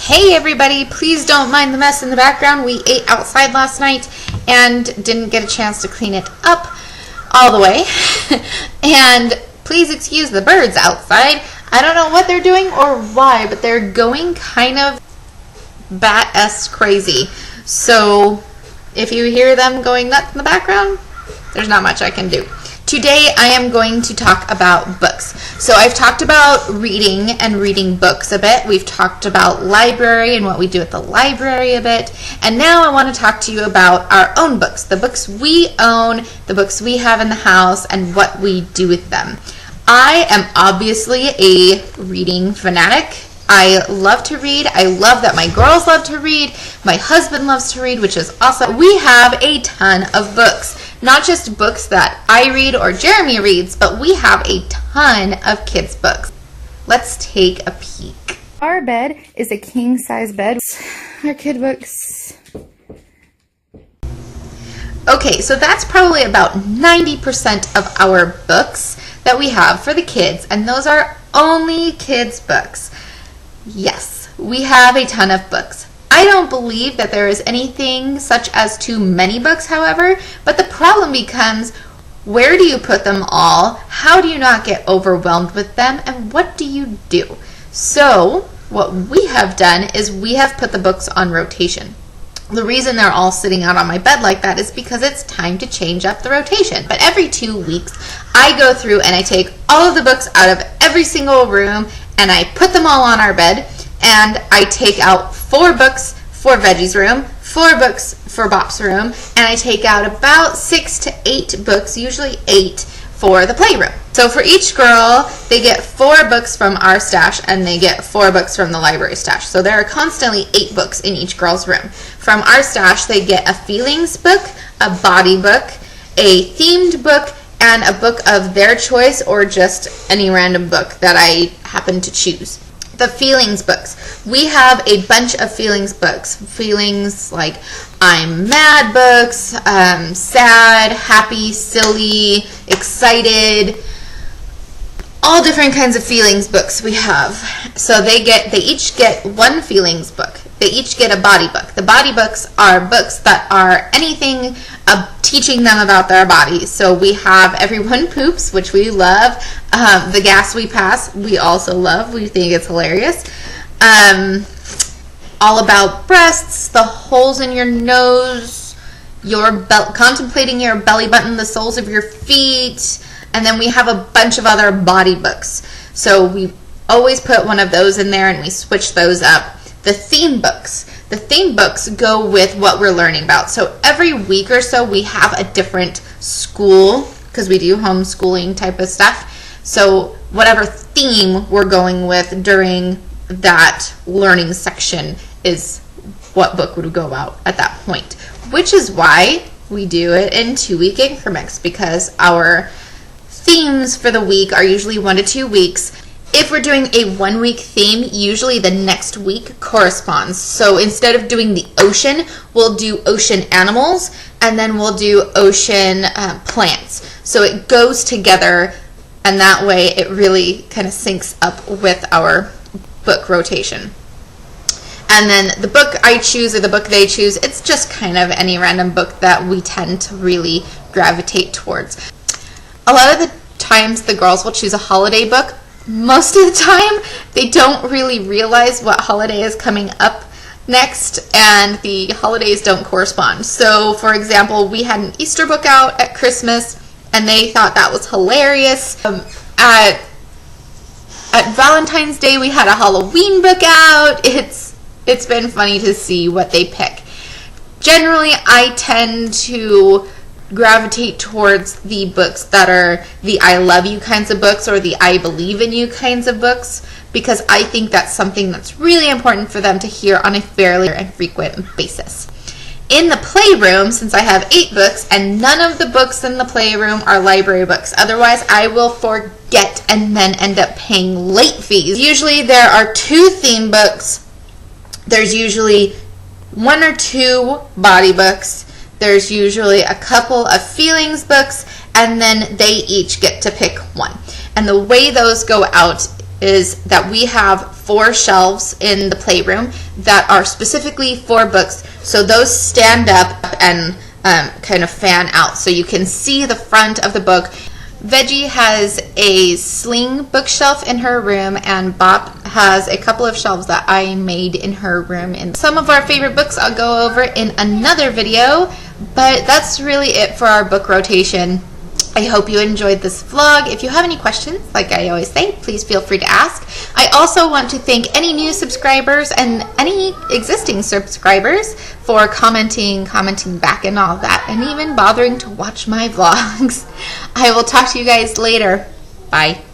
Hey everybody, please don't mind the mess in the background. We ate outside last night and didn't get a chance to clean it up all the way. And please excuse the birds outside. I don't know what they're doing or why, but they're going kind of bat-esque crazy. So if you hear them going nuts in the background, there's not much I can do. Today I am going to talk about books. So I've talked about reading and reading books a bit. We've talked about library and what we do at the library a bit. And now I want to talk to you about our own books, the books we own, the books we have in the house, and what we do with them. I am obviously a reading fanatic. I love to read. I love that my girls love to read. My husband loves to read, which is awesome. We have a ton of books. Not just books that I read or Jeremy reads, but we have a ton of kids' books. Let's take a peek. Our bed is a king-size bed. Our kid books. Okay, so that's probably about 90% of our books that we have for the kids, and those are only kids' books. Yes, we have a ton of books. I don't believe that there is anything such as too many books, however, but the problem becomes, where do you put them all? How do you not get overwhelmed with them? And what do you do? So what we have done is we have put the books on rotation. The reason they're all sitting out on my bed like that is because it's time to change up the rotation. But every 2 weeks, I go through and I take all of the books out of every single room and I put them all on our bed, and I take out 4 books for Veggie's room, 4 books for Bop's room, and I take out about 6 to 8 books, usually 8, for the playroom. So for each girl, they get 4 books from our stash and they get 4 books from the library stash. So there are constantly 8 books in each girl's room. From our stash, they get a feelings book, a body book, a themed book, and a book of their choice or just any random book that I happen to choose. The feelings books. We have a bunch of feelings books. Feelings like I'm mad books, sad, happy, silly, excited, all different kinds of feelings books we have. So they each get 1 feelings book. They each get a body book. The body books are books that are anything teaching them about their bodies. So we have Everyone Poops, which we love. The Gas We Pass, we also love. We think it's hilarious. All about breasts, the holes in your nose, contemplating your belly button, the soles of your feet, and then we have a bunch of other body books. So we always put one of those in there and we switch those up. The theme books. The theme books go with what we're learning about. So every week or so we have a different school, because we do homeschooling type of stuff. So whatever theme we're going with during that learning section is what book would go out at that point. Which is why we do it in 2-week increments, because our themes for the week are usually 1 to 2 weeks. If we're doing a 1-week theme, usually the next week corresponds. So instead of doing the ocean, we'll do ocean animals, and then we'll do ocean plants. So it goes together, and that way it really kind of syncs up with our book rotation. And then the book I choose or the book they choose, it's just kind of any random book that we tend to really gravitate towards. A lot of the times the girls will choose a holiday book. Most of the time, they don't really realize what holiday is coming up next, and the holidays don't correspond. So, for example, we had an Easter book out at Christmas, and they thought that was hilarious. At Valentine's Day, we had a Halloween book out. It's been funny to see what they pick. Generally, I tend to gravitate towards the books that are the I love you kinds of books or the I believe in you kinds of books, because I think that's something that's really important for them to hear on a fairly and frequent basis. In the playroom, since I have 8 books and none of the books in the playroom are library books, otherwise I will forget and then end up paying late fees. Usually there are 2 theme books. There's usually 1 or 2 body books. There's usually a couple of feelings books, and then they each get to pick 1. And the way those go out is that we have 4 shelves in the playroom that are specifically for books. So those stand up and kind of fan out so you can see the front of the book. Veggie has a sling bookshelf in her room, and Bop has a couple of shelves that I made in her room. And some of our favorite books I'll go over in another video, but that's really it for our book rotation. I hope you enjoyed this vlog. If you have any questions, like I always say, please feel free to ask. I also want to thank any new subscribers and any existing subscribers for commenting back and all that, and even bothering to watch my vlogs. I will talk to you guys later. Bye.